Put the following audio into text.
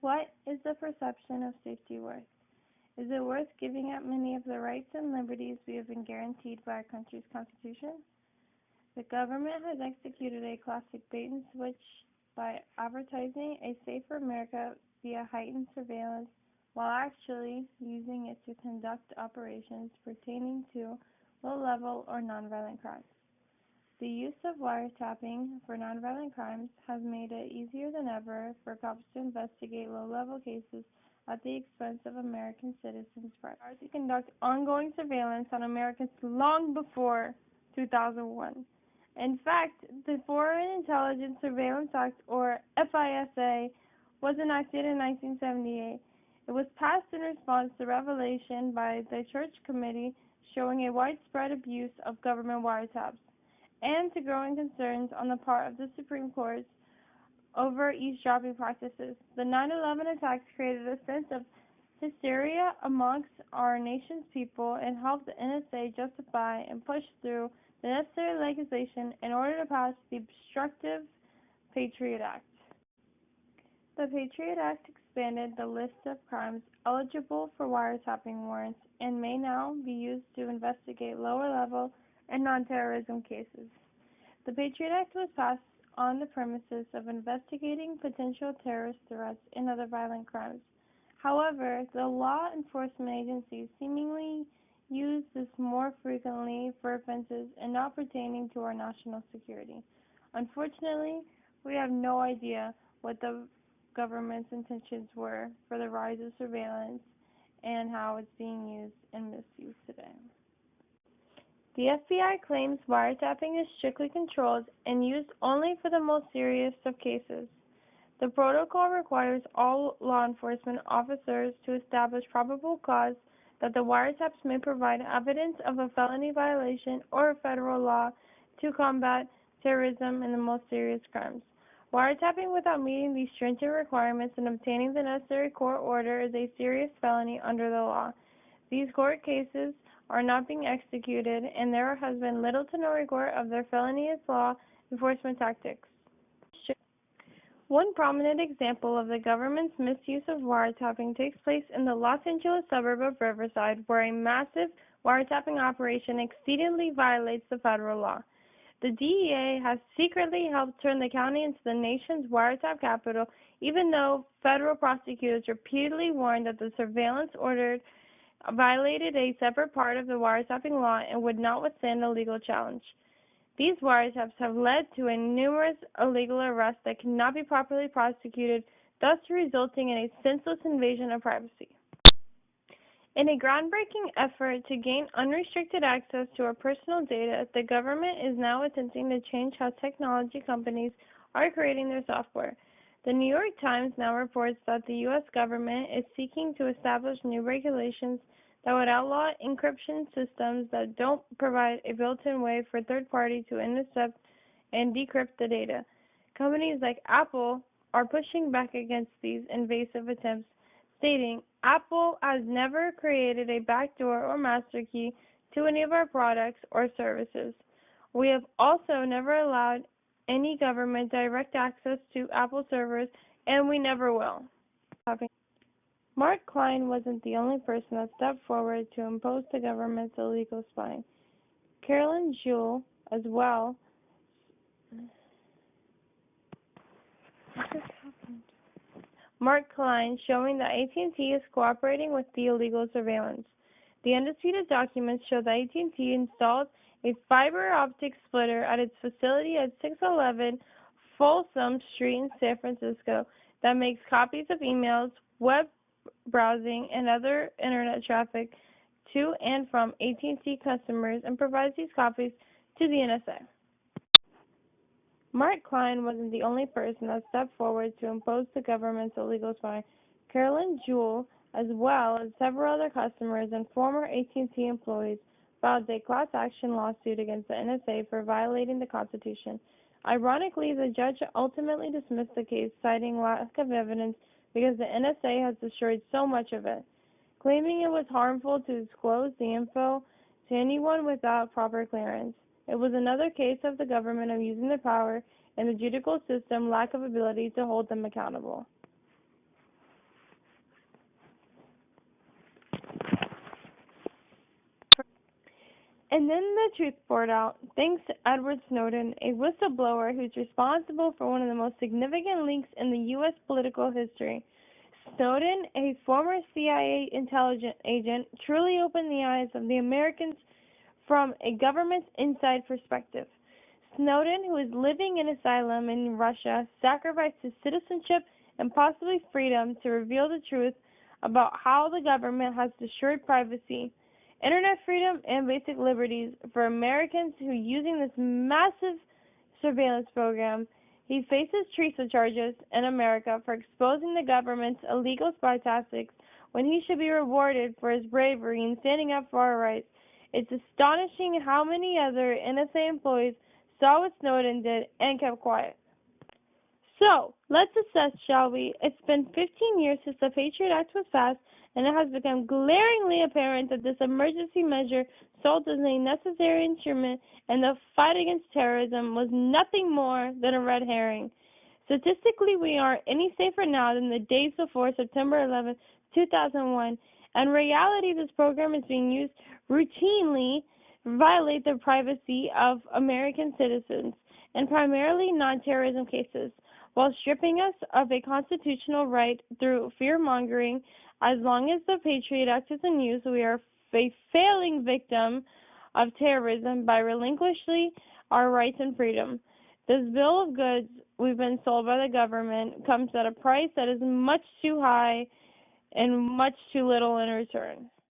What is the perception of safety worth? Is it worth giving up many of the rights and liberties we have been guaranteed by our country's Constitution? The government has executed a classic bait and switch by advertising a safer America via heightened surveillance while actually using it to conduct operations pertaining to low-level or nonviolent crimes. The use of wiretapping for nonviolent crimes has made it easier than ever for cops to investigate low-level cases at the expense of American citizens' privacy. To conduct ongoing surveillance on Americans long before 2001. In fact, the Foreign Intelligence Surveillance Act, or FISA, was enacted in 1978. It was passed in response to revelation by the Church Committee showing a widespread abuse of government wiretaps, and to growing concerns on the part of the Supreme Court over eavesdropping practices. The 9/11 attacks created a sense of hysteria amongst our nation's people and helped the NSA justify and push through the necessary legislation in order to pass the obstructive Patriot Act. The Patriot Act expanded the list of crimes eligible for wiretapping warrants and may now be used to investigate lower-level and non-terrorism cases. The Patriot Act was passed on the premises of investigating potential terrorist threats and other violent crimes. However, the law enforcement agencies seemingly use this more frequently for offenses and not pertaining to our national security. Unfortunately, we have no idea what the government's intentions were for the rise of surveillance and how it's being used and misused today. The FBI claims wiretapping is strictly controlled and used only for the most serious of cases. The protocol requires all law enforcement officers to establish probable cause that the wiretaps may provide evidence of a felony violation or a federal law to combat terrorism and the most serious crimes. Wiretapping without meeting these stringent requirements and obtaining the necessary court order is a serious felony under the law. These court cases are not being executed, and there has been little to no record of their felonious law enforcement tactics. One prominent example of the government's misuse of wiretapping takes place in the Los Angeles suburb of Riverside, where a massive wiretapping operation exceedingly violates the federal law. The DEA has secretly helped turn the county into the nation's wiretap capital, even though federal prosecutors repeatedly warned that the surveillance ordered violated a separate part of the wiretapping law and would not withstand a legal challenge. These wiretaps have led to numerous illegal arrests that cannot be properly prosecuted, thus resulting in a senseless invasion of privacy. In a groundbreaking effort to gain unrestricted access to our personal data, the government is now attempting to change how technology companies are creating their software. The New York Times now reports that the U.S. government is seeking to establish new regulations that would outlaw encryption systems that don't provide a built-in way for third parties to intercept and decrypt the data. Companies like Apple are pushing back against these invasive attempts, stating, "Apple has never created a backdoor or master key to any of our products or services. We have also never allowed any government direct access to Apple servers, and we never will." Mark Klein wasn't the only person that stepped forward to impose the government's illegal spying. Carolyn Jewell, as well. What just happened? Mark Klein, showing that AT&T is cooperating with the illegal surveillance. The undisputed documents show that AT&T installed a fiber optic splitter at its facility at 611 Folsom Street in San Francisco that makes copies of emails, web browsing, and other internet traffic to and from AT&T customers and provides these copies to the NSA. Mark Klein wasn't the only person that stepped forward to impose the government's illegal spying. Carolyn Jewell, as well as several other customers and former AT&T employees, filed a class action lawsuit against the NSA for violating the Constitution. Ironically, the judge ultimately dismissed the case, citing lack of evidence because the NSA has destroyed so much of it, claiming it was harmful to disclose the info to anyone without proper clearance. It was another case of the government abusing their power and the judicial system lack of ability to hold them accountable. And then the truth poured out, thanks to Edward Snowden, a whistleblower who's responsible for one of the most significant leaks in the U.S. political history. Snowden, a former CIA intelligence agent, truly opened the eyes of the Americans from a government's inside perspective. Snowden, who is living in asylum in Russia, sacrificed his citizenship and possibly freedom to reveal the truth about how the government has destroyed privacy, internet freedom, and basic liberties for Americans who are using this massive surveillance program. He faces treason charges in America for exposing the government's illegal spy tactics when he should be rewarded for his bravery in standing up for our rights. It's astonishing how many other NSA employees saw what Snowden did and kept quiet. So, let's assess, shall we? It's been 15 years since the Patriot Act was passed, and it has become glaringly apparent that this emergency measure, sold as a necessary instrument in the fight against terrorism, was nothing more than a red herring. Statistically, we aren't any safer now than the days before September 11, 2001. In reality, this program is being used routinely to violate the privacy of American citizens, in primarily non-terrorism cases, while stripping us of a constitutional right through fear-mongering. As long as the Patriot Act is in use, we are a failing victim of terrorism by relinquishing our rights and freedom. This bill of goods we've been sold by the government comes at a price that is much too high and much too little in return.